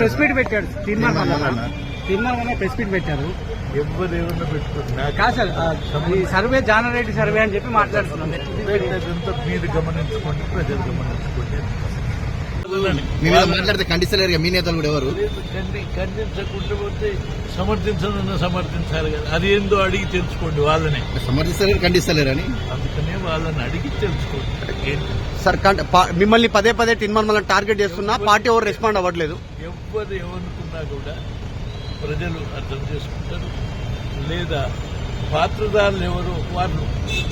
Press meet పెట్టాడు తీర్మానం press meet పెట్టారు. ఎవరేమన్నా పెట్టుకున్నా కాదు సార్, ఈ సర్వే జానారెడ్డి సర్వే అని చెప్పి మాట్లాడుతున్నాం. మీరు గమనించుకోండి, ప్రజలు గమనించుకోండి. మాట్లాడితే ఖండిస్తలేరు మీ నేతలు కూడా ఎవరు ఖండించకుండా పోతే సమర్థించాలి కదా. అది ఏందో అడిగి తెలుసుకోండి వాళ్ళనే. సమర్థిస్తలేరు ఖండిస్తలేరు అని అందుకనే వాళ్ళని అడిగి తెలుసుకోండి. సార్ మిమ్మల్ని పదే తిన్మర్మల టార్గెట్ చేస్తున్నా పార్టీ ఎవరు రెస్పాండ్ అవ్వట్లేదు. ఎవరు ఏమనుకున్నా కూడా ప్రజలు అర్థం చేసుకుంటారు. లేదా పాత్రదారులు ఎవరు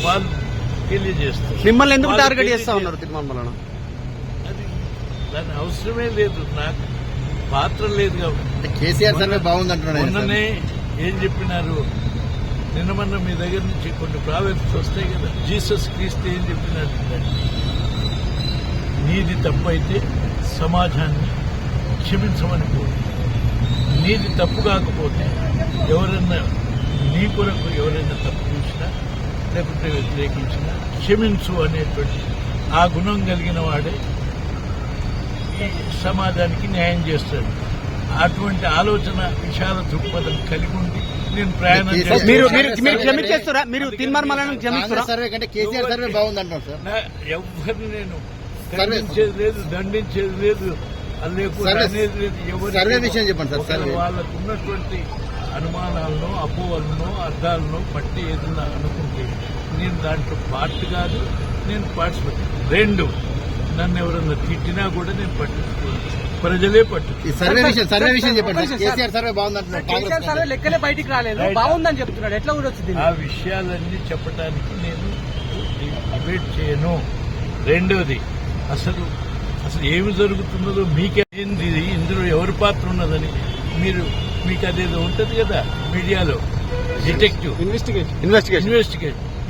వాళ్ళు తెలియజేస్తారు. మిమ్మల్ని ఎందుకు టార్గెట్ చేస్తా ఉన్నారు తిన్మర్మలను? అది దాని అవసరమే లేదు, నాకు పాత్ర లేదు కాబట్టి. కేసీఆర్ సర్వే బాగుంది అంటున్నాడు. మొన్ననే ఏం చెప్పినారు, నిన్న మీ దగ్గర నుంచి కొన్ని ప్రాబ్లమ్స్ వస్తాయి కదా. జీసస్ క్రీస్తు ఏం చెప్పినట్టు, నీది తప్పు అయితే సమాజాన్ని క్షమించమని కోరు. నీది తప్పు కాకపోతే ఎవరైనా నీ కొరకు ఎవరైనా తప్పు చేసినా లేకపోతే వ్యతిరేకించినా క్షమించు అనేటువంటి ఆ గుణం కలిగిన వాడే ఈ సమాజానికి న్యాయం చేస్తాడు. అటువంటి ఆలోచన విశాల దృక్పథం కలిగి ఉండి నేను ప్రయాణం క్షమించేస్తారా? మీరు తిన్మర్మలను క్షమిస్తారా? సర్వే కంటే కేసీఆర్ సర్వే బాగుంది అంటున్నారు సార్. ఎవరిని నేను ఖండించేది లేదు, దండించేది లేదు, అనేది లేదు. సర్వే విషయం చెప్పండి సార్. వాళ్ళకు ఉన్నటువంటి అనుమానాలను, అపోహలను, అర్థాలను బట్టి ఏదన్నా అనుకుంటే నేను దాంట్లో పార్ట్ కాదు, నేను పార్టిసిపేట్. రెండు, నన్ను ఎవరన్నా తిట్టినా కూడా నేను పట్టించుకోలేదు, ప్రజలే పట్టు. సర్వే విషయం చెప్పండి. కేసీఆర్ సర్వే బాగుంది అంటున్నారు. లెక్కలే బయటికి రాలేదు, బాగుందని చెప్తున్నాడు. ఎట్లా కూడా వచ్చింది? ఆ విషయాలన్నీ చెప్పడానికి నేను డిబేట్ చేయను. రెండోది, అసలు ఏమి జరుగుతున్నదో మీకేంది, ఇందులో ఎవరి పాత్ర ఉన్నదని మీకు అదేదో ఉంటుంది కదా మీడియాలో, డిటెక్టివ్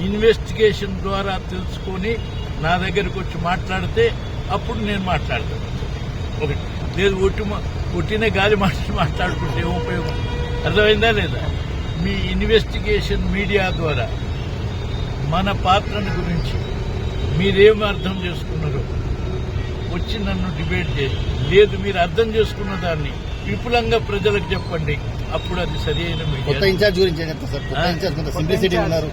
ఇన్వెస్టిగేషన్ ద్వారా తెలుసుకొని నా దగ్గరకు వచ్చి మాట్లాడితే అప్పుడు నేను మాట్లాడతాను. ఒకటి లేదు, ఒట్టిన గాలి మాట్లాడుకుంటే ఏం ఉపయోగం? అర్థమైందా లేదా? మీ ఇన్వెస్టిగేషన్ మీడియా ద్వారా మన పాత్రను గురించి మీరేం అర్థం చేసుకున్నారో వచ్చి నన్ను డిబేట్ చేసి, లేదు మీరు అర్థం చేసుకున్న దాన్ని విపులంగా ప్రజలకు చెప్పండి, అప్పుడు అది సరి అయిన కొత్త ఇన్ఛార్జ్ గురించి సింప్లిసిటీ ఉన్నారు.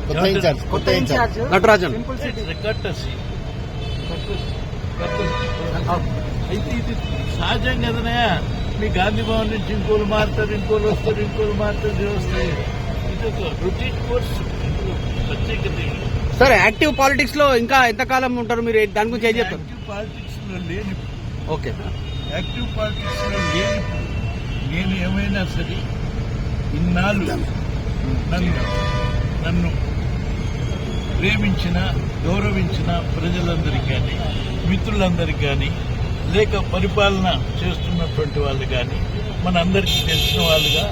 కొత్త ఇన్ఛార్జ్ నటరాజన్ అయితే ఇది సహజం కదనయా. మీ గాంధీ భవన్ నుంచి ఇంకోళ్ళు మారుతారు, ఇంకోళ్ళు మారుతారు, వస్తాయి. ఇది ఒక రొటీన్ కోర్సు, ప్రత్యేకత. సార్, యాక్టివ్ పాలిటిక్స్ లో ఇంకా ఎంతకాలం ఉంటారు మీరు? దాని గురించి ఏం చెప్తారు? యాక్టివ్ పాలిటిక్స్ లో లేని, ఓకే, యాక్టివ్ పాలిటిక్స్ లో లేని నేను ఏమైనా సరే ఇన్నాళ్ళు నన్ను ప్రేమించిన, గౌరవించిన ప్రజలందరికీ కానీ, మిత్రులందరికీ కానీ, లేక పరిపాలన చేస్తున్నటువంటి వాళ్ళు కానీ, మనందరికీ తెలిసిన వాళ్ళుగా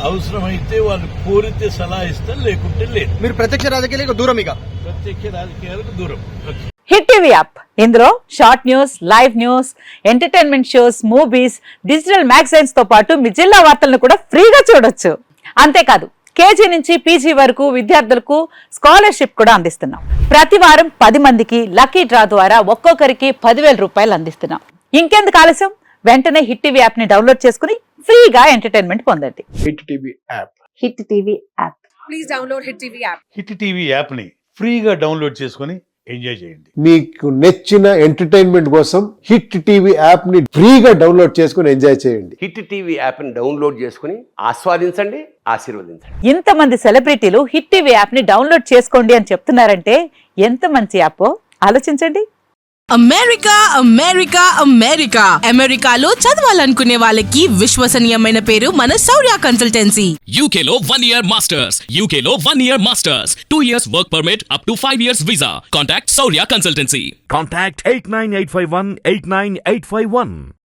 అవసరమైతే వాళ్ళు కోరితే సలహా ఇస్తారు, లేకుంటే లేదు. మీరు ప్రత్యక్ష రాజకీయాలకు దూరం, ఇక ప్రత్యక్ష రాజకీయాలకు దూరం. హిట్ టీవీ యాప్, ఇందులో short news, live news, entertainment shows, movies, digital magazines తో పాటు మీ జిల్లా వార్తలను కూడా ఫ్రీగా చూడొచ్చు. అంతేకాదు, కేజీ నుంచి పీజీ వరకు విద్యార్థులకు స్కాలర్షిప్ కూడా అందిస్తున్నాం. ప్రతి వారం 10 మందికి లక్కీ డ్రా ద్వారా ఒక్కొక్కరికి 10,000 రూపాయలు అందిస్తున్నాం. ఇంకెందుకు ఆలస్యం? వెంటనే హిట్ టీవీ యాప్ ని డౌన్లోడ్ చేసుకుని ఫ్రీగా ఎంటర్టైన్మెంట్ పొందండి. Hit TV app. Hit TV app. Please download hit TV app. Hit TV app ని ఫ్రీగా డౌన్లోడ్ చేసుకుని ఎంజాయ్ చేయండి. మీకు నచ్చిన ఎంటర్టైన్మెంట్ కోసం హిట్ టీవీ యాప్ ని ఫ్రీగా డౌన్లోడ్ చేసుకుని ఎంజాయ్ చేయండి. హిట్ టీవీ యాప్ ని డౌన్లోడ్ చేసుకుని ఆస్వాదించండి, ఆశీర్వదించండి. ఇంతమంది సెలబ్రిటీలు హిట్ టీవీ యాప్ ని డౌన్లోడ్ చేసుకోండి అని చెప్తున్నారంటే ఎంత మంచి యాప్ ఆలోచించండి. అమెరికా అమెరికా అమెరికా అమెరికాలో చదవాలనుకునే వాళ్ళకి విశ్వసనీయమైన పేరు మన శౌర్య కన్సల్టెన్సీ. UK లో 1 year masters, UK లో 1 year masters, 2 years work permit up to 5 years visa. Contact Saurya Consultancy. Contact 89851 89851.